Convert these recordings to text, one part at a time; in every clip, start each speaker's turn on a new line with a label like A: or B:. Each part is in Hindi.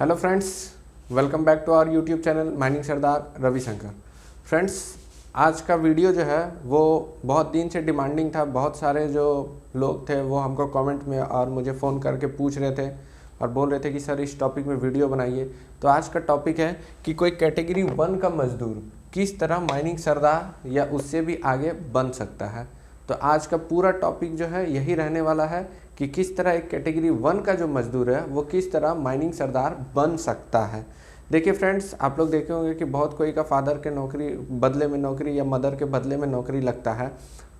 A: Hello friends, welcome back to our YouTube channel mining Sardar Ravishankar. Friends, आज का वीडियो जो है वो बहुत दिन से डिमांडिंग था। बहुत सारे जो लोग थे वो हमको कमेंट में और मुझे फ़ोन करके पूछ रहे थे और बोल रहे थे कि सर इस टॉपिक में वीडियो बनाइए। तो आज का टॉपिक है कि कोई कैटेगरी 1 का मजदूर किस तरह माइनिंग सरदार या उससे भी आगे बन सकता है। तो आज का पूरा टॉपिक जो है यही रहने वाला है कि किस तरह एक कैटेगरी 1 का जो मजदूर है वो किस तरह माइनिंग सरदार बन सकता है। देखिए फ्रेंड्स, आप लोग देखे होंगे कि बहुत कोई का फादर के नौकरी बदले में नौकरी या मदर के बदले में नौकरी लगता है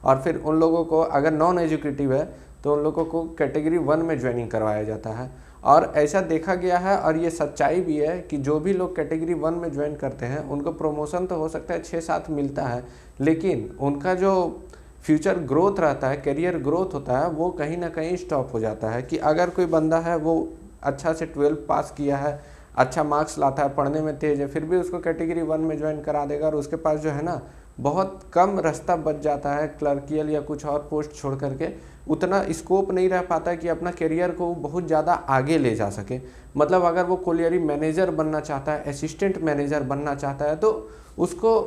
A: और फिर उन लोगों को अगर नॉन एजुकेटिव है तो उन लोगों को कैटेगरी 1 में ज्वाइनिंग करवाया जाता है। और ऐसा देखा गया है और ये सच्चाई भी है कि जो भी लोग कैटेगरी 1 में ज्वाइन करते हैं उनको प्रमोशन तो हो सकता है 6-7 मिलता है, लेकिन उनका जो फ्यूचर ग्रोथ रहता है, करियर ग्रोथ होता है, वो कहीं ना कहीं स्टॉप हो जाता है। कि अगर कोई बंदा है वो अच्छा से 12 पास किया है, अच्छा मार्क्स लाता है, पढ़ने में तेज है, फिर भी उसको कैटेगरी 1 में ज्वाइन करा देगा और उसके पास जो है ना बहुत कम रास्ता बच जाता है क्लर्कियल या कुछ और पोस्ट छोड़ करके। उतना स्कोप नहीं रह पाता कि अपना करियर को बहुत ज़्यादा आगे ले जा सके। मतलब अगर वो कोलियरी मैनेजर बनना चाहता है, असिस्टेंट मैनेजर बनना चाहता है, तो उसको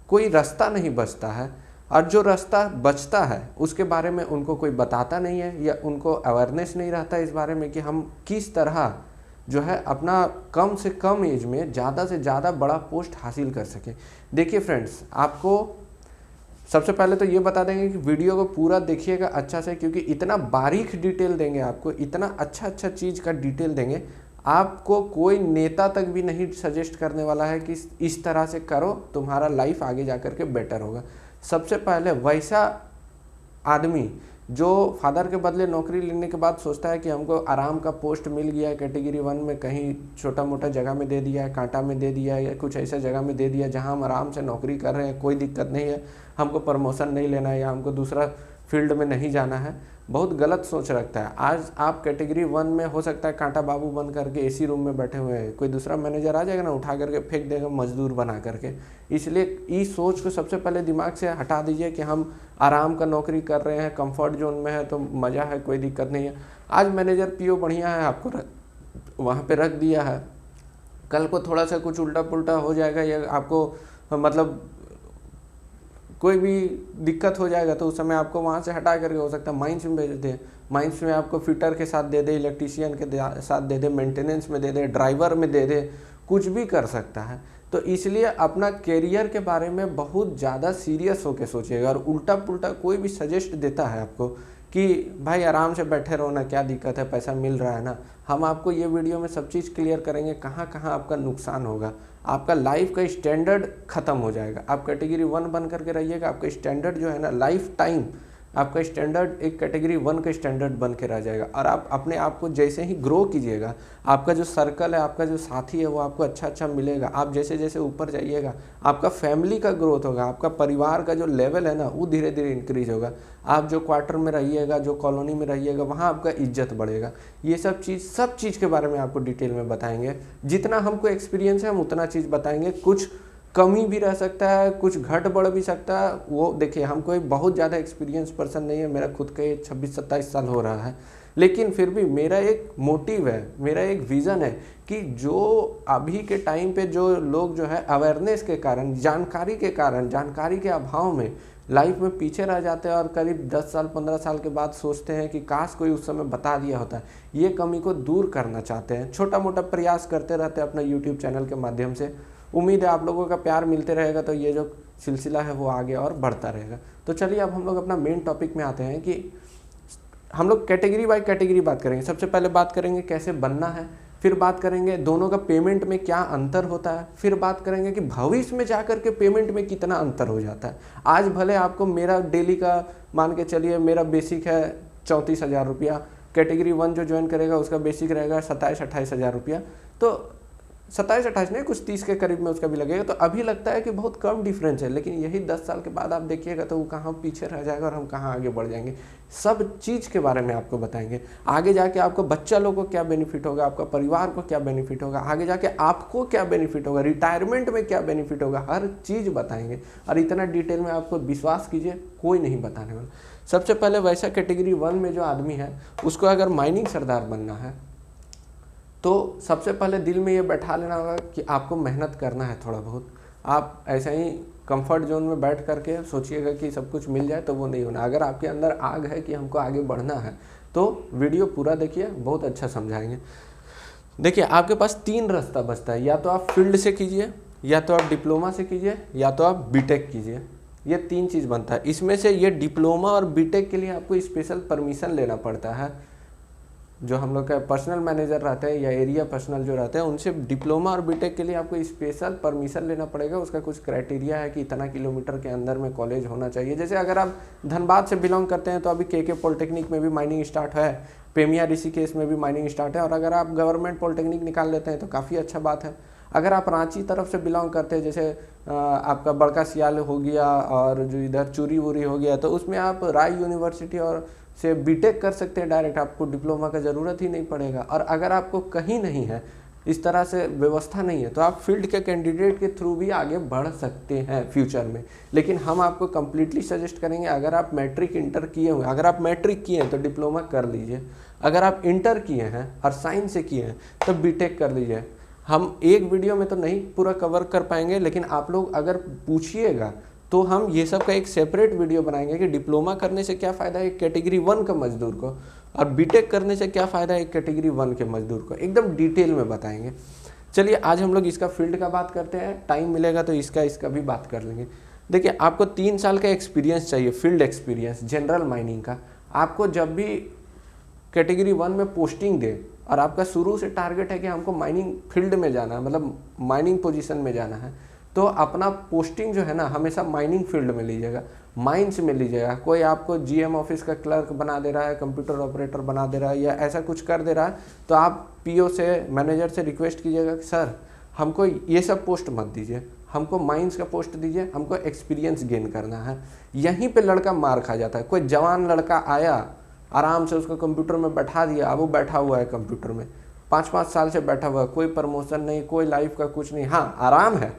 A: कोई रास्ता नहीं बचता है। और जो रास्ता बचता है उसके बारे में उनको कोई बताता नहीं है या उनको अवेयरनेस नहीं रहता इस बारे में कि हम किस तरह जो है अपना कम से कम एज में ज़्यादा से ज़्यादा बड़ा पोस्ट हासिल कर सके। देखिए फ्रेंड्स, आपको सबसे पहले तो ये बता देंगे कि वीडियो को पूरा देखिएगा अच्छा से, क्योंकि इतना बारीक डिटेल देंगे आपको, इतना अच्छा चीज़ का डिटेल देंगे, आपको कोई नेता तक भी नहीं सजेस्ट करने वाला है कि इस तरह से करो, तुम्हारा लाइफ आगे जा कर के बेटर होगा। सबसे पहले वैसा आदमी जो फादर के बदले नौकरी लेने के बाद सोचता है कि हमको आराम का पोस्ट मिल गया है कैटेगरी 1 में, कहीं छोटा मोटा जगह में दे दिया है, कांटा में दे दिया है या कुछ ऐसा जगह में दे दिया जहां हम आराम से नौकरी कर रहे हैं, कोई दिक्कत नहीं है, हमको प्रमोशन नहीं लेना है या हमको दूसरा फील्ड में नहीं जाना है, बहुत गलत सोच रखता है। आज आप कैटेगरी 1 में हो सकता है कांटा बाबू बन करके एसी रूम में बैठे हुए हैं, कोई दूसरा मैनेजर आ जाएगा ना, उठा करके फेंक देगा मजदूर बना करके। इसलिए इस सोच को सबसे पहले दिमाग से हटा दीजिए कि हम आराम का नौकरी कर रहे हैं, कंफर्ट जोन में है तो मज़ा है, कोई दिक्कत नहीं है। आज मैनेजर पीओ बढ़िया है, आपको वहाँ पर रख दिया है, कल को थोड़ा सा कुछ उल्टा पुल्टा हो जाएगा या आपको मतलब कोई भी दिक्कत हो जाएगा तो उस समय आपको वहाँ से हटा करके हो सकता है माइंस में भेज दे, माइंस में आपको फिटर के साथ दे दे, इलेक्ट्रीशियन के साथ दे दे, मेंटेनेंस में दे दे, ड्राइवर में दे दे, कुछ भी कर सकता है। तो इसलिए अपना कैरियर के बारे में बहुत ज़्यादा सीरियस होकर सोचिएगा। और उल्टा पुल्टा कोई भी सजेस्ट देता है आपको कि भाई आराम से बैठे रहो ना, क्या दिक्कत है, पैसा मिल रहा है ना, हम आपको ये वीडियो में सब चीज़ क्लियर करेंगे कहाँ कहाँ आपका नुकसान होगा। आपका लाइफ का स्टैंडर्ड ख़त्म हो जाएगा। आप कैटेगरी 1 बन करके रहिएगा, आपका स्टैंडर्ड जो है ना लाइफ टाइम आपका स्टैंडर्ड एक कैटेगरी 1 का स्टैंडर्ड बन के रह जाएगा। और आप अपने आप को जैसे ही ग्रो कीजिएगा, आपका जो सर्कल है, आपका जो साथी है वो आपको अच्छा मिलेगा। आप जैसे जैसे ऊपर जाइएगा आपका फैमिली का ग्रोथ होगा, आपका परिवार का जो लेवल है ना वो धीरे धीरे इंक्रीज होगा। आप जो क्वार्टर में रहिएगा, जो कॉलोनी में रहिएगा, वहाँ आपका इज्जत बढ़ेगा। ये सब चीज़ के बारे में आपको डिटेल में बताएंगे। जितना हमको एक्सपीरियंस है हम उतना चीज़ बताएंगे। कुछ कमी भी रह सकता है, कुछ घट बढ़ भी सकता है। वो देखिए, हम कोई बहुत ज़्यादा एक्सपीरियंस पर्सन नहीं है, मेरा खुद का 26-27 साल हो रहा है, लेकिन फिर भी मेरा एक मोटिव है, मेरा एक विज़न है कि जो अभी के टाइम पे जो लोग जो है अवेयरनेस के कारण, जानकारी के कारण, जानकारी के अभाव में लाइफ में पीछे रह जाते हैं और करीब 10 साल 15 साल के बाद सोचते हैं कि काश कोई उस समय बता दिया होता, ये कमी को दूर करना चाहते हैं। छोटा मोटा प्रयास करते रहते हैं अपना यूट्यूब चैनल के माध्यम से। उम्मीद है आप लोगों का प्यार मिलते रहेगा तो ये जो सिलसिला है वो आगे और बढ़ता रहेगा। तो चलिए अब हम लोग अपना मेन टॉपिक में आते हैं कि हम लोग कैटेगरी बाय कैटेगरी बात करेंगे। सबसे पहले बात करेंगे कैसे बनना है, फिर बात करेंगे दोनों का पेमेंट में क्या अंतर होता है, फिर बात करेंगे कि भविष्य में जाकर के पेमेंट में कितना अंतर हो जाता है। आज भले आपको मेरा डेली का मान के चलिए, मेरा बेसिक है 34,000 रुपया, कैटेगरी 1 जो ज्वाइन करेगा उसका बेसिक रहेगा 27-28 हज़ार रुपया, तो 27-28 नहीं, कुछ 30 के करीब में उसका भी लगेगा। तो अभी लगता है कि बहुत कम डिफरेंस है, लेकिन यही 10 साल के बाद आप देखिएगा तो वो कहाँ पीछे रह जाएगा और हम कहाँ आगे बढ़ जाएंगे। सब चीज़ के बारे में आपको बताएंगे। आगे जाके आपको बच्चा लोग को क्या बेनिफिट होगा, आपका परिवार को क्या बेनिफिट होगा, आगे जाके आपको क्या बेनिफिट होगा, रिटायरमेंट में क्या बेनिफिट होगा, हर चीज़ बताएंगे। और इतना डिटेल में आपको विश्वास कीजिए कोई नहीं बताने वाला। सबसे पहले वैसा कैटेगरी 1 में जो आदमी है उसको अगर माइनिंग सरदार बनना है तो सबसे पहले दिल में ये बैठा लेना होगा कि आपको मेहनत करना है थोड़ा बहुत। आप ऐसे ही कंफर्ट जोन में बैठ करके सोचिएगा कि सब कुछ मिल जाए, तो वो नहीं होना। अगर आपके अंदर आग है कि हमको आगे बढ़ना है तो वीडियो पूरा देखिए, बहुत अच्छा समझाएंगे। देखिए आपके पास 3 रास्ता बचता है, या तो आप फील्ड से कीजिए, या तो आप डिप्लोमा से कीजिए, या तो आप बीटेक कीजिए। ये 3 चीज़ बनता है। इसमें से ये डिप्लोमा और बीटेक के लिए आपको स्पेशल परमिशन लेना पड़ता है। जो हम लोग का पर्सनल मैनेजर रहते हैं या एरिया पर्सनल जो रहते हैं, उनसे डिप्लोमा और बीटेक के लिए आपको स्पेशल परमिशन लेना पड़ेगा। उसका कुछ क्राइटेरिया है कि इतना किलोमीटर के अंदर में कॉलेज होना चाहिए। जैसे अगर आप धनबाद से बिलोंग करते हैं तो अभी के पॉलिटेक्निक में भी माइनिंग स्टार्ट है, पेमिया ऋषिकेश में भी माइनिंग स्टार्ट है, और अगर आप गवर्नमेंट पॉलिटेक्निक निकाल लेते हैं तो काफ़ी अच्छा बात है। अगर आप रांची तरफ से बिलोंग करते हैं, जैसे आपका बड़का सियाल हो गया और जो इधर चूरी वूरी हो गया, तो उसमें आप राय यूनिवर्सिटी और से बीटेक कर सकते हैं डायरेक्ट, आपको डिप्लोमा का ज़रूरत ही नहीं पड़ेगा। और अगर आपको कहीं नहीं है, इस तरह से व्यवस्था नहीं है, तो आप फील्ड के कैंडिडेट के थ्रू भी आगे बढ़ सकते हैं फ्यूचर में। लेकिन हम आपको कम्प्लीटली सजेस्ट करेंगे, अगर आप मैट्रिक इंटर किए हुए, अगर आप मैट्रिक किए हैं तो डिप्लोमा कर लीजिए, अगर आप इंटर किए हैं और साइंस से किए हैं तो बीटेक कर लीजिए। हम एक वीडियो में तो नहीं पूरा कवर कर पाएंगे, लेकिन आप लोग अगर पूछिएगा तो हम ये सब का एक सेपरेट वीडियो बनाएंगे कि डिप्लोमा करने से क्या फ़ायदा है एक कैटेगरी 1 का मजदूर को, और बीटेक करने से क्या फ़ायदा है एक कैटेगरी 1 के मजदूर को, एकदम डिटेल में बताएंगे। चलिए आज हम लोग इसका फील्ड का बात करते हैं, टाइम मिलेगा तो इसका भी बात कर लेंगे। देखिए आपको 3 साल का एक्सपीरियंस चाहिए, फील्ड एक्सपीरियंस जनरल माइनिंग का। आपको जब भी कैटेगरी 1 में पोस्टिंग दे और आपका शुरू से टारगेट है कि हमको माइनिंग फील्ड में जाना है, मतलब माइनिंग पोजीशन में जाना है, तो अपना पोस्टिंग जो है ना हमेशा माइनिंग फील्ड में लीजिएगा, माइंस में लीजिएगा। कोई आपको जीएम ऑफिस का क्लर्क बना दे रहा है, कंप्यूटर ऑपरेटर बना दे रहा है, या ऐसा कुछ कर दे रहा है, तो आप पीओ से, मैनेजर से रिक्वेस्ट कीजिएगा कि सर हमको ये सब पोस्ट मत दीजिए, हमको माइंस का पोस्ट दीजिए, हमको एक्सपीरियंस गेन करना है। यहीं पे लड़का मार खा जाता है। कोई जवान लड़का आया, आराम से उसको कंप्यूटर में बैठा दिया, अब वो बैठा हुआ है कंप्यूटर में 5-5 साल से बैठा हुआ है, कोई प्रमोशन नहीं, कोई लाइफ का कुछ नहीं। हाँ आराम है,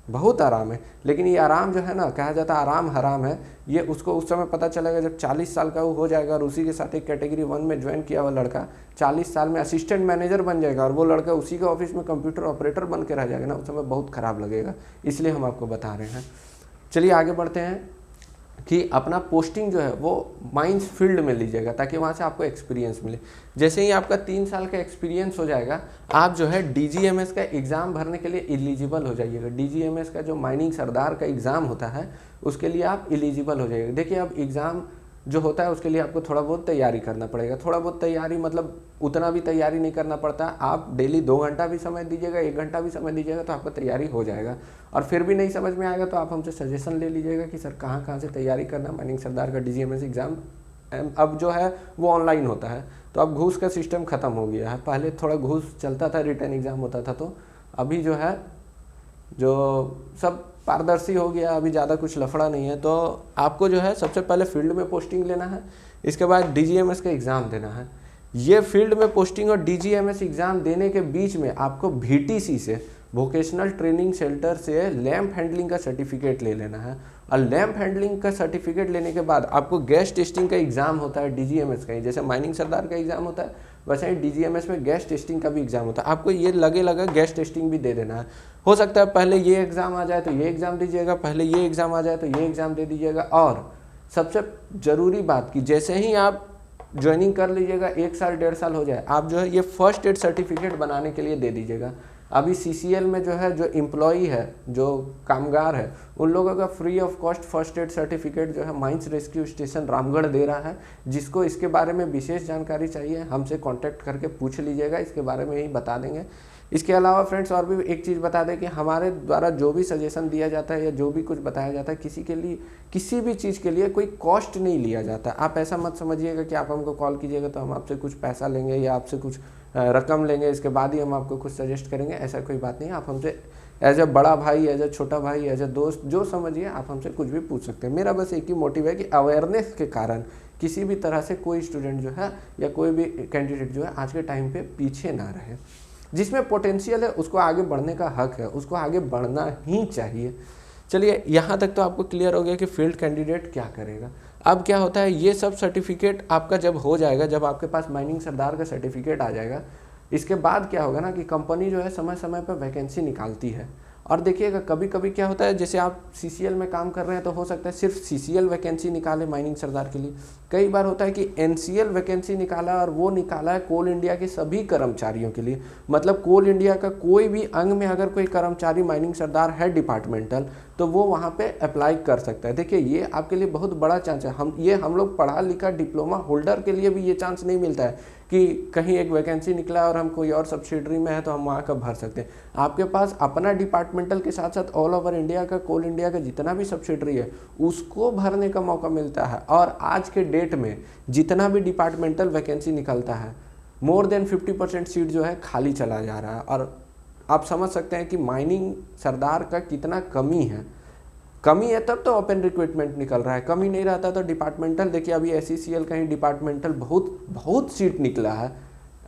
A: बहुत आराम है, लेकिन ये आराम जो है ना, कहा जाता है आराम हराम है, ये उसको उस समय पता चलेगा जब 40 साल का वो हो जाएगा। और उसी के साथ एक कैटेगरी 1 में ज्वाइन किया हुआ लड़का 40 साल में असिस्टेंट मैनेजर बन जाएगा, और वो लड़का उसी के ऑफिस में कंप्यूटर ऑपरेटर बन के रह जाएगा ना, उस समय बहुत ख़राब लगेगा। इसलिए हम आपको बता रहे हैं। चलिए आगे बढ़ते हैं कि अपना पोस्टिंग जो है वो माइंस फील्ड में लीजिएगा, ताकि वहाँ से आपको एक्सपीरियंस मिले। जैसे ही आपका 3 साल का एक्सपीरियंस हो जाएगा, आप जो है डीजीएमएस का एग्ज़ाम भरने के लिए एलिजिबल हो जाइएगा। डीजीएमएस का जो माइनिंग सरदार का एग्ज़ाम होता है, उसके लिए आप एलिजिबल हो जाइएगा। देखिए अब एग्ज़ाम जो होता है उसके लिए आपको थोड़ा बहुत तैयारी करना पड़ेगा। थोड़ा बहुत तैयारी मतलब उतना भी तैयारी नहीं करना पड़ता। आप डेली 2 घंटा भी समय दीजिएगा, 1 घंटा भी समय दीजिएगा, तो आपका तैयारी हो जाएगा। और फिर भी नहीं समझ में आएगा तो आप हमसे सजेशन ले लीजिएगा कि सर कहाँ से तैयारी करना है। माइनिंग सरदार का डीजीएमएस एग्ज़ाम अब जो है वो ऑनलाइन होता है, तो अब घूस का सिस्टम ख़त्म हो गया है। पहले थोड़ा घूस चलता था, रिटर्न एग्ज़ाम होता था, तो अभी जो है जो सब पारदर्शी हो गया, अभी ज़्यादा कुछ लफड़ा नहीं है। तो आपको जो है सबसे पहले फील्ड में पोस्टिंग लेना है, इसके बाद डीजीएमएस का एग्ज़ाम देना है। ये फील्ड में पोस्टिंग और डीजीएमएस एग्ज़ाम देने के बीच में आपको VTC से, वोकेशनल ट्रेनिंग सेंटर से लैंप हैंडलिंग का सर्टिफिकेट ले लेना है। और लैंप हैंडलिंग का सर्टिफिकेट लेने के बाद आपको गैस टेस्टिंग का एग्ज़ाम होता है डीजीएमएस का ही, जैसे माइनिंग सरदार का एग्ज़ाम होता है वैसे ही डीजीएमएस में गैस टेस्टिंग का भी एग्ज़ाम होता है। आपको ये लगा गैस टेस्टिंग भी दे देना है। हो सकता है पहले ये एग्ज़ाम आ जाए तो ये एग्ज़ाम दीजिएगा, पहले ये एग्ज़ाम आ जाए तो ये एग्ज़ाम दे दीजिएगा। और सबसे ज़रूरी बात कि जैसे ही आप ज्वाइनिंग कर लीजिएगा, 1 साल 1.5 साल हो जाए, आप जो है ये फर्स्ट एड सर्टिफिकेट बनाने के लिए दे दीजिएगा। अभी CCL में जो है जो एम्प्लॉई है, जो कामगार है, उन लोगों का free of cost first aid certificate जो है माइंस रेस्क्यू स्टेशन रामगढ़ दे रहा है। जिसको इसके बारे में विशेष जानकारी चाहिए हमसे कांटेक्ट करके पूछ लीजिएगा, इसके बारे में ही बता देंगे। इसके अलावा फ्रेंड्स और भी एक चीज़ बता दें कि हमारे द्वारा जो भी सजेशन दिया जाता है या जो भी कुछ बताया जाता है, किसी के लिए किसी भी चीज़ के लिए कोई कॉस्ट नहीं लिया जाता। आप ऐसा मत समझिएगा कि आप हमको कॉल कीजिएगा तो हम आपसे कुछ पैसा लेंगे या आपसे कुछ रकम लेंगे, इसके बाद ही हम आपको कुछ सजेस्ट करेंगे, ऐसा कोई बात नहीं है। आप हमसे एज ए बड़ा भाई, एज ए छोटा भाई, एज ए दोस्त, जो समझिए आप हमसे कुछ भी पूछ सकते हैं। मेरा बस एक ही मोटिव है कि अवेयरनेस के कारण किसी भी तरह से कोई स्टूडेंट जो है या कोई भी कैंडिडेट जो है आज के टाइम पे पीछे ना रहे। जिसमें पोटेंशियल है उसको आगे बढ़ने का हक है, उसको आगे बढ़ना ही चाहिए। चलिए यहाँ तक तो आपको क्लियर हो गया कि फील्ड कैंडिडेट क्या करेगा। अब क्या होता है, ये सब सर्टिफिकेट आपका जब हो जाएगा, जब आपके पास माइनिंग सरदार का सर्टिफिकेट आ जाएगा, इसके बाद क्या होगा ना कि कंपनी जो है समय समय पर वैकेंसी निकालती है। और देखिएगा कभी कभी क्या होता है, जैसे आप सीसीएल में काम कर रहे हैं तो हो सकता है सिर्फ सीसीएल वैकेंसी निकाले माइनिंग सरदार के लिए। कई बार होता है कि एनसीएल वैकेंसी निकाला और वो निकाला है कोल इंडिया के सभी कर्मचारियों के लिए। मतलब कोल इंडिया का कोई भी अंग में अगर कोई कर्मचारी माइनिंग सरदार है डिपार्टमेंटल, तो वो वहाँ पे अप्लाई कर सकता है। देखिए ये आपके लिए बहुत बड़ा चांस है। हम लोग पढ़ा लिखा डिप्लोमा होल्डर के लिए भी ये चांस नहीं मिलता है कि कहीं एक वैकेंसी निकला और हम कोई और सब्सिडरी में है तो हम वहाँ का भर सकते हैं। आपके पास अपना डिपार्टमेंटल के साथ साथ ऑल ओवर इंडिया का कोल इंडिया का जितना भी सब्सिडरी है उसको भरने का मौका मिलता है। और आज के डेट में जितना भी डिपार्टमेंटल वैकेंसी निकलता है मोर देन 50% सीट जो है खाली चला जा रहा है। और आप समझ सकते हैं कि माइनिंग सरदार का कितना कमी है। कमी है तब तो ओपन रिक्रूटमेंट निकल रहा है, कमी नहीं रहता तो डिपार्टमेंटल। देखिए अभी एसईसीएल का ही डिपार्टमेंटल बहुत सीट निकला है।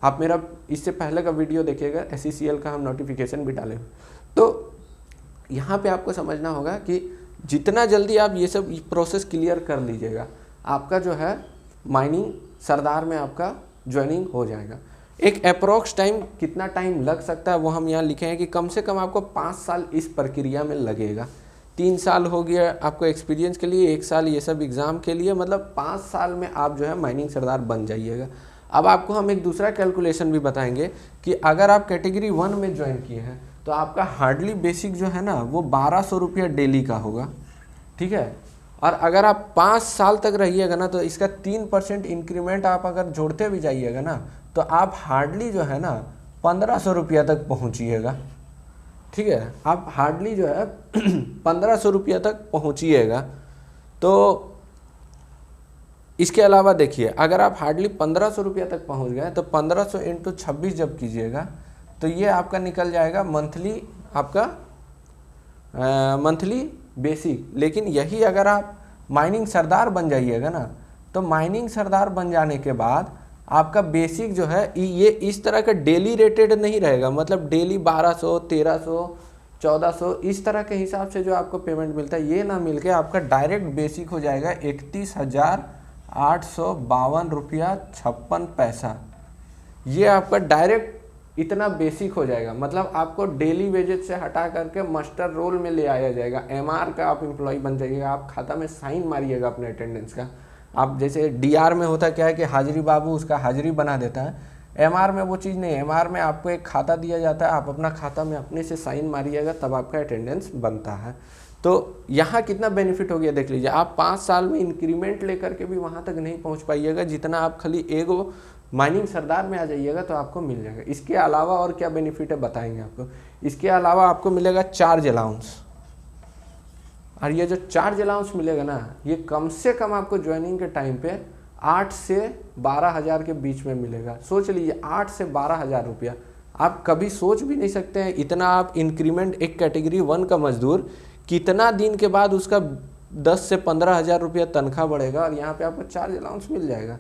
A: आप मेरा इससे पहले का वीडियो देखिएगा, एसईसीएल का हम नोटिफिकेशन भी डाले। तो यहाँ पे आपको समझना होगा कि जितना जल्दी आप ये सब प्रोसेस क्लियर कर लीजिएगा, आपका जो है माइनिंग सरदार में आपका ज्वाइनिंग हो जाएगा। एक अप्रोक्स टाइम कितना टाइम लग सकता है वो हम यहाँ लिखे हैं कि कम से कम आपको 5 साल इस प्रक्रिया में लगेगा। 3 साल हो गया आपको एक्सपीरियंस के लिए, 1 साल ये सब एग्ज़ाम के लिए, मतलब 5 साल में आप जो है माइनिंग सरदार बन जाइएगा। अब आपको हम एक दूसरा कैलकुलेशन भी बताएंगे कि अगर आप कैटेगरी 1 में ज्वाइन किए हैं तो आपका हार्डली बेसिक जो है ना वो 1200 रुपया डेली का होगा, ठीक है। और अगर आप 5 साल तक रहिएगा ना तो इसका 3% इंक्रीमेंट आप अगर जोड़ते भी जाइएगा ना तो आप हार्डली जो है ना 1500 रुपया तक पहुँचिएगा, ठीक है। आप हार्डली जो है 1500 रुपया तक पहुँचिएगा। तो इसके अलावा देखिए अगर आप हार्डली 1500 रुपया तक पहुँच गए तो 1500 इंटू 26 जब कीजिएगा तो ये आपका निकल जाएगा मंथली, आपका मंथली बेसिक। लेकिन यही अगर आप माइनिंग सरदार बन जाइएगा ना तो माइनिंग सरदार बन जाने के बाद आपका बेसिक जो है ये इस तरह का डेली रेटेड नहीं रहेगा। मतलब डेली 1200, 1300, 1400 इस तरह के हिसाब से जो आपको पेमेंट मिलता है ये ना मिलके आपका डायरेक्ट बेसिक हो जाएगा 31,852 रुपया 56 पैसा। ये आपका डायरेक्ट इतना बेसिक हो जाएगा। मतलब आपको डेली वेजेस से हटा करके मास्टर रोल में ले आया जाएगा। एमआर का आप एम्प्लॉय बन जाइएगा। आप खाता में साइन मारिएगा अपने अटेंडेंस का। आप जैसे डीआर में होता क्या है कि हाजिरी बाबू उसका हाजिरी बना देता है, एमआर में वो चीज़ नहीं है। एमआर में आपको एक खाता दिया जाता है, आप अपना खाता में अपने से साइन मारिएगा तब आपका अटेंडेंस बनता है। तो यहाँ कितना बेनिफिट हो गया देख लीजिए। आप 5 साल में इंक्रीमेंट लेकर के भी वहाँ तक नहीं पहुँच पाइएगा जितना आप खाली एगो माइनिंग सरदार में आ जाइएगा तो आपको मिल जाएगा। इसके अलावा और क्या बेनिफिट है बताएंगे आपको। इसके अलावा आपको मिलेगा चार्ज अलाउंस। और ये जो चार्ज अलाउंस मिलेगा ना ये कम से कम आपको ज्वाइनिंग के टाइम पे 8 से 12 हज़ार के बीच में मिलेगा। सोच लीजिए 8 से 12 हज़ार रुपया। आप कभी सोच भी नहीं सकते हैं इतना आप इंक्रीमेंट, एक कैटेगरी 1 का मजदूर कितना दिन के बाद उसका 10 से 15 हज़ार रुपया तनख्वाह बढ़ेगा और यहाँ पे आपको चार्ज अलाउंस मिल जाएगा।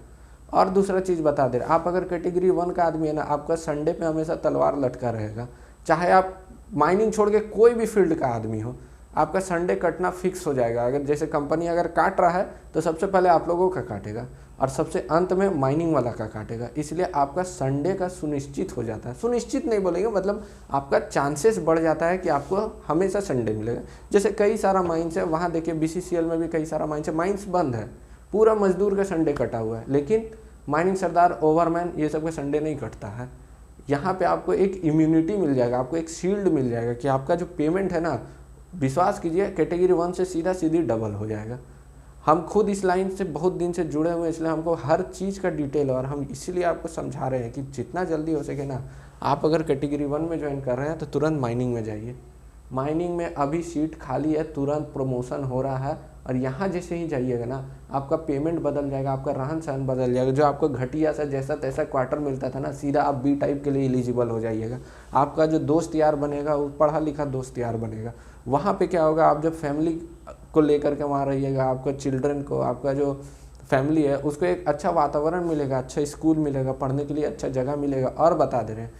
A: और दूसरा चीज़ बता दे रहे, आप अगर कैटेगरी 1 का आदमी है ना आपका संडे पे हमेशा तलवार लटका रहेगा। चाहे आप माइनिंग छोड़ के कोई भी फील्ड का आदमी हो, आपका संडे कटना फिक्स हो जाएगा। अगर जैसे कंपनी अगर काट रहा है तो सबसे पहले आप लोगों का काटेगा और सबसे अंत में माइनिंग वाला का काटेगा। इसलिए आपका संडे का सुनिश्चित हो जाता है। सुनिश्चित नहीं बोलेंगे, मतलब आपका चांसेस बढ़ जाता है कि आपको हमेशा संडे मिलेगा। जैसे कई सारा माइंस है, वहाँ देखिए बीसीसीएल में भी कई सारा माइंस है, माइंस बंद है, पूरा मजदूर का संडे कटा हुआ है। लेकिन माइनिंग सरदार, ओवरमैन ये सब का संडे नहीं कटता है। यहाँ पे आपको एक इम्यूनिटी मिल जाएगा, आपको एक शील्ड मिल जाएगा कि आपका जो पेमेंट है ना, विश्वास कीजिए कैटेगरी 1 से सीधी डबल हो जाएगा। हम खुद इस लाइन से बहुत दिन से जुड़े हुए हैं, इसलिए हमको हर चीज़ का डिटेल, और हम इसीलिए आपको समझा रहे हैं कि जितना जल्दी हो सके ना, आप अगर कैटेगरी 1 में ज्वाइन कर रहे हैं तो तुरंत माइनिंग में जाइए। माइनिंग में अभी सीट खाली है, तुरंत प्रमोशन हो रहा है। और यहाँ जैसे ही जाइएगा ना आपका पेमेंट बदल जाएगा, आपका रहन सहन बदल जाएगा। जो आपको घटिया सा जैसा तैसा क्वार्टर मिलता था ना, सीधा आप बी टाइप के लिए एलिजिबल हो जाइएगा। आपका जो दोस्त यार बनेगा वो पढ़ा लिखा दोस्त यार बनेगा। वहाँ पे क्या होगा, आप जब फैमिली को लेकर के वहाँ रहिएगा, आपका चिल्ड्रन को, आपका जो फैमिली है उसको एक अच्छा वातावरण मिलेगा, अच्छा स्कूल मिलेगा, पढ़ने के लिए अच्छा जगह मिलेगा। और बता दे रहे हैं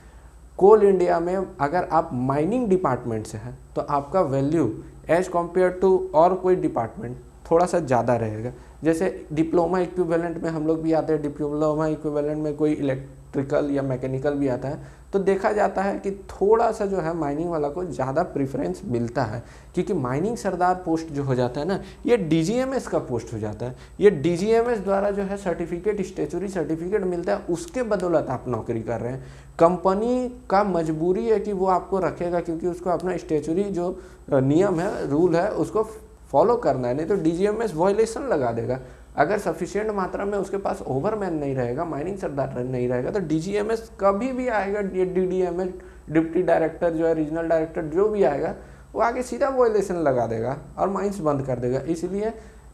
A: कोल इंडिया में अगर आप माइनिंग डिपार्टमेंट से हैं तो आपका वैल्यू एज कम्पेयर टू और कोई डिपार्टमेंट थोड़ा सा ज़्यादा रहेगा। जैसे डिप्लोमा इक्विवेलेंट में हम लोग भी आते हैं, डिप्लोमा इक्विवेलेंट में कोई इलेक्ट्रिकल या मैकेनिकल भी आता है, तो देखा जाता है कि थोड़ा सा जो है माइनिंग वाला को ज़्यादा प्रेफरेंस मिलता है, क्योंकि माइनिंग सरदार पोस्ट जो हो जाता है ना, ये डीजीएमएस का पोस्ट हो जाता है। ये डीजीएमएस द्वारा जो है सर्टिफिकेट, स्टेचुरी सर्टिफिकेट मिलता है, उसके बदौलत आप नौकरी कर रहे हैं। कंपनी का मजबूरी है कि वो आपको रखेगा, क्योंकि उसको अपना स्टेचुरी जो नियम है, रूल है, उसको फॉलो करना है, नहीं तो डीजीएमएस वायलेशन लगा देगा। अगर सफिशिएंट मात्रा में उसके पास ओवरमैन नहीं रहेगा, माइनिंग सरदार नहीं रहेगा, तो डीजीएमएस कभी भी आएगा, ये डीडीएमएस डिप्टी डायरेक्टर जो है, रीजनल डायरेक्टर जो भी आएगा, वो आगे सीधा वायलेशन लगा देगा और माइंस बंद कर देगा। इसलिए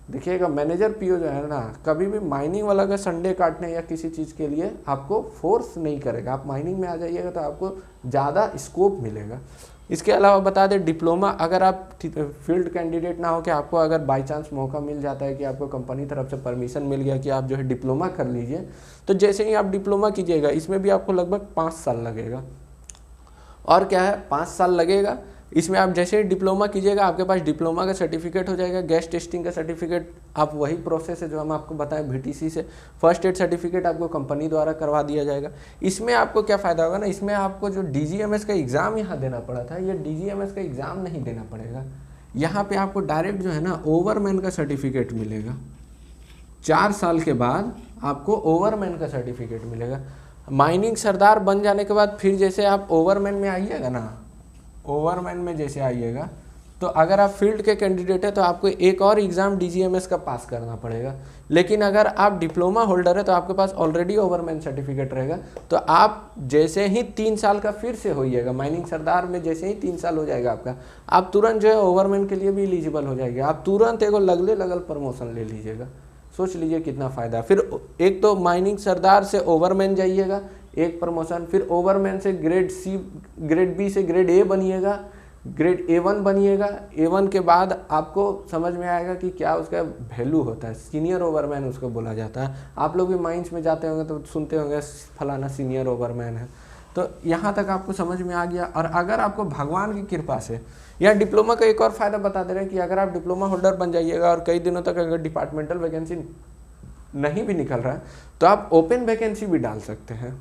A: देखिएगा, मैनेजर पीओ जो है ना, कभी भी माइनिंग वाला का संडे काटने या किसी चीज़ के लिए आपको फोर्स नहीं करेगा। आप माइनिंग में आ जाइएगा तो आपको ज़्यादा स्कोप मिलेगा। इसके अलावा बता दें, डिप्लोमा अगर आप फील्ड कैंडिडेट ना हो कि आपको अगर बाई चांस मौका मिल जाता है कि आपको कंपनी तरफ से परमिशन मिल गया कि आप जो है डिप्लोमा कर लीजिए, तो जैसे ही आप डिप्लोमा कीजिएगा, इसमें भी आपको लगभग 5 साल लगेगा। और क्या है, 5 साल लगेगा। इसमें आप जैसे ही डिप्लोमा कीजिएगा, आपके पास डिप्लोमा का सर्टिफिकेट हो जाएगा, गैस टेस्टिंग का सर्टिफिकेट, आप वही प्रोसेस है जो हम आपको बताएं बीटीसी से। फर्स्ट एड सर्टिफिकेट आपको कंपनी द्वारा करवा दिया जाएगा। इसमें आपको क्या फ़ायदा होगा ना, इसमें आपको जो डीजीएमएस का एग्ज़ाम यहाँ देना पड़ा था, ये डीजीएमएस का एग्ज़ाम नहीं देना पड़ेगा। यहाँ पे आपको डायरेक्ट जो है ना ओवरमैन का सर्टिफिकेट मिलेगा। 4 साल के बाद आपको ओवरमैन का सर्टिफिकेट मिलेगा। माइनिंग सरदार बन जाने के बाद फिर जैसे आप ओवरमैन में आइएगा ना, ओवरमैन में जैसे आइएगा, तो अगर आप फील्ड के कैंडिडेट है तो आपको एक और एग्ज़ाम डीजीएमएस का पास करना पड़ेगा। लेकिन अगर आप डिप्लोमा होल्डर है तो आपके पास ऑलरेडी ओवरमैन सर्टिफिकेट रहेगा, तो आप जैसे ही 3 साल का फिर से होइएगा, माइनिंग सरदार में जैसे ही 3 साल हो जाएगा आपका, आप तुरंत जो है ओवरमैन के लिए भी एलिजिबल हो जाएगा। आप तुरंत एगो लगल प्रमोशन ले लीजिएगा। सोच लीजिए कितना फ़ायदा। फिर एक तो माइनिंग सरदार से ओवरमैन जाइएगा, एक प्रमोशन, फिर ओवरमैन से ग्रेड सी, ग्रेड बी से ग्रेड ए बनिएगा, ग्रेड A1 बनिएगा। A1 के बाद आपको समझ में आएगा कि क्या उसका वैल्यू होता है, सीनियर ओवरमैन उसको बोला जाता है। आप लोग भी माइंस में जाते होंगे तो सुनते होंगे फलाना सीनियर ओवरमैन है। तो यहाँ तक आपको समझ में आ गया। और अगर आपको भगवान की कृपा से, या डिप्लोमा का एक और फ़ायदा बता दे रहे हैं कि अगर आप डिप्लोमा होल्डर बन जाइएगा और कई दिनों तक अगर डिपार्टमेंटल वैकेंसी नहीं भी निकल रहा है, तो आप ओपन वैकेंसी भी डाल सकते हैं।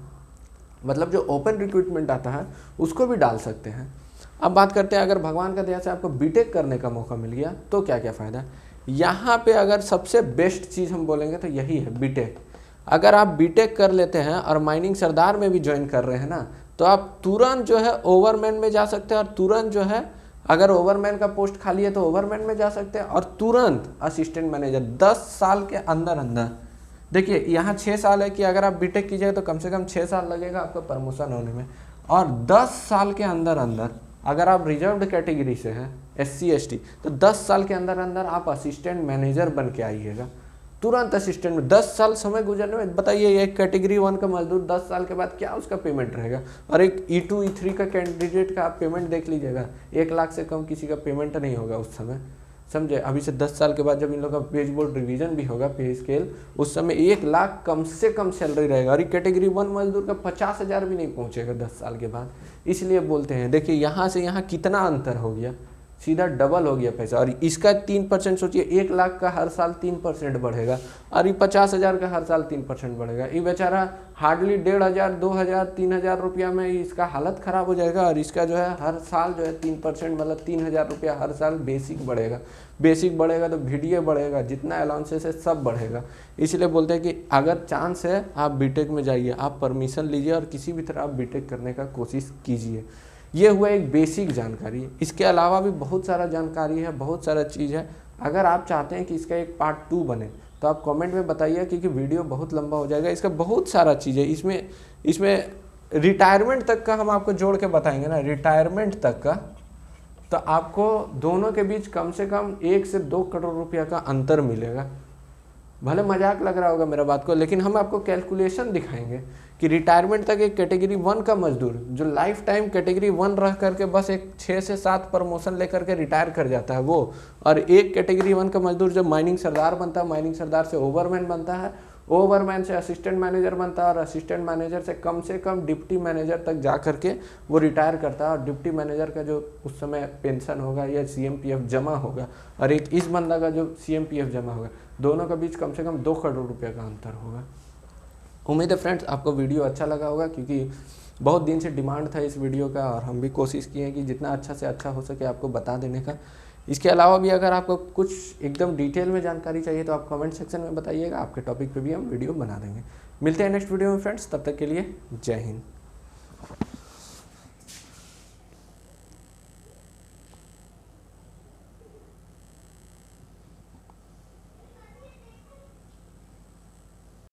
A: मतलब जो ओपन रिक्रूटमेंट आता है उसको भी डाल सकते हैं। अब बात करते हैं, अगर भगवान का दया से आपको बीटेक करने का मौका मिल गया तो क्या क्या फ़ायदा है। यहाँ पे अगर सबसे बेस्ट चीज़ हम बोलेंगे तो यही है बीटेक। अगर आप बीटेक कर लेते हैं और माइनिंग सरदार में भी ज्वाइन कर रहे हैं ना, तो आप तुरंत जो है ओवरमैन में जा सकते हैं, और तुरंत जो है अगर ओवरमैन का पोस्ट खाली है तो ओवरमैन में जा सकते हैं, और तुरंत असिस्टेंट मैनेजर 10 साल के अंदर अंदर। देखिए यहाँ 6 साल है कि अगर आप बीटेक कीजिएगा तो कम से कम 6 साल लगेगा आपका प्रमोशन होने में, और 10 साल के अंदर अंदर अगर आप रिजर्व्ड कैटेगरी से हैं, SC ST, तो 10 साल के अंदर अंदर आप असिस्टेंट मैनेजर बन के आइएगा। तुरंत असिस्टेंट में 10 साल समय गुजरने में, बताइए एक कैटेगरी 1 का मजदूर 10 साल के बाद क्या उसका पेमेंट रहेगा। और एक E2 E3 का कैंडिडेट का आप पेमेंट देख लीजिएगा, 1 लाख से कम किसी का पेमेंट नहीं होगा उस समय, समझे। अभी से 10 साल के बाद जब इन लोगों का पेज बोर्ड रिवीजन भी होगा, पे स्केल, उस समय 1 लाख कम से कम सैलरी रहेगा। और ये कैटेगरी 1 मजदूर का 50,000 भी नहीं पहुंचेगा 10 साल के बाद। इसलिए बोलते हैं, देखिए यहाँ से यहाँ कितना अंतर हो गया, सीधा डबल हो गया पैसा। और इसका 3% सोचिए, 1 लाख का हर साल 3% बढ़ेगा, और ये 50,000 का हर साल 3% बढ़ेगा। ये बेचारा हार्डली 1,500, 2,000, 3,000 रुपया में इसका हालत ख़राब हो जाएगा। और इसका जो है हर साल जो है 3%, मतलब 3,000 रुपया हर साल बेसिक बढ़ेगा। बेसिक बढ़ेगा तो VDA बढ़ेगा, जितना अलाउंसेस है सब बढ़ेगा। इसलिए बोलते हैं कि अगर चांस है आप बीटेक में जाइए, आप परमिशन लीजिए और किसी भी तरह आप बीटेक करने का कोशिश कीजिए। ये हुआ एक बेसिक जानकारी। इसके अलावा भी बहुत सारा जानकारी है, बहुत सारा चीज़ है। अगर आप चाहते हैं कि इसका एक पार्ट 2 बने तो आप कमेंट में बताइए, क्योंकि वीडियो बहुत लंबा हो जाएगा। इसका बहुत सारा चीज़ है, इसमें रिटायरमेंट तक का हम आपको जोड़ के बताएंगे ना, रिटायरमेंट तक का, तो आपको दोनों के बीच कम से कम 1 से 2 करोड़ रुपया का अंतर मिलेगा। भले मजाक लग रहा होगा मेरा बात को, लेकिन हम आपको कैलकुलेशन दिखाएंगे कि रिटायरमेंट तक एक कैटेगरी 1 का मजदूर जो लाइफ टाइम कैटेगरी 1 रह करके बस एक 6 से 7 प्रमोशन लेकर के रिटायर कर जाता है वो, और एक कैटेगरी 1 का मजदूर जब माइनिंग सरदार बनता है, माइनिंग सरदार से ओवरमैन बनता है, ओवरमैन से असिस्टेंट मैनेजर बनता है और असिस्टेंट मैनेजर से कम डिप्टी मैनेजर तक जा करके वो रिटायर करता है, और डिप्टी मैनेजर का जो उस समय पेंशन होगा या CMPF जमा होगा और एक इस बंदा का जो CMPF जमा होगा, दोनों के बीच कम से कम 2 करोड़ रुपये का अंतर होगा। उम्मीद है फ्रेंड्स आपको वीडियो अच्छा लगा होगा, क्योंकि बहुत दिन से डिमांड था इस वीडियो का और हम भी कोशिश किए हैं कि जितना अच्छा से अच्छा हो सके आपको बता देने का। इसके अलावा भी अगर आपको कुछ एकदम डिटेल में जानकारी चाहिए तो आप कमेंट सेक्शन में बताइएगा, आपके टॉपिक पे भी हम वीडियो बना देंगे। मिलते हैं नेक्स्ट वीडियो में फ्रेंड्स, तब तक के लिए जय हिंद।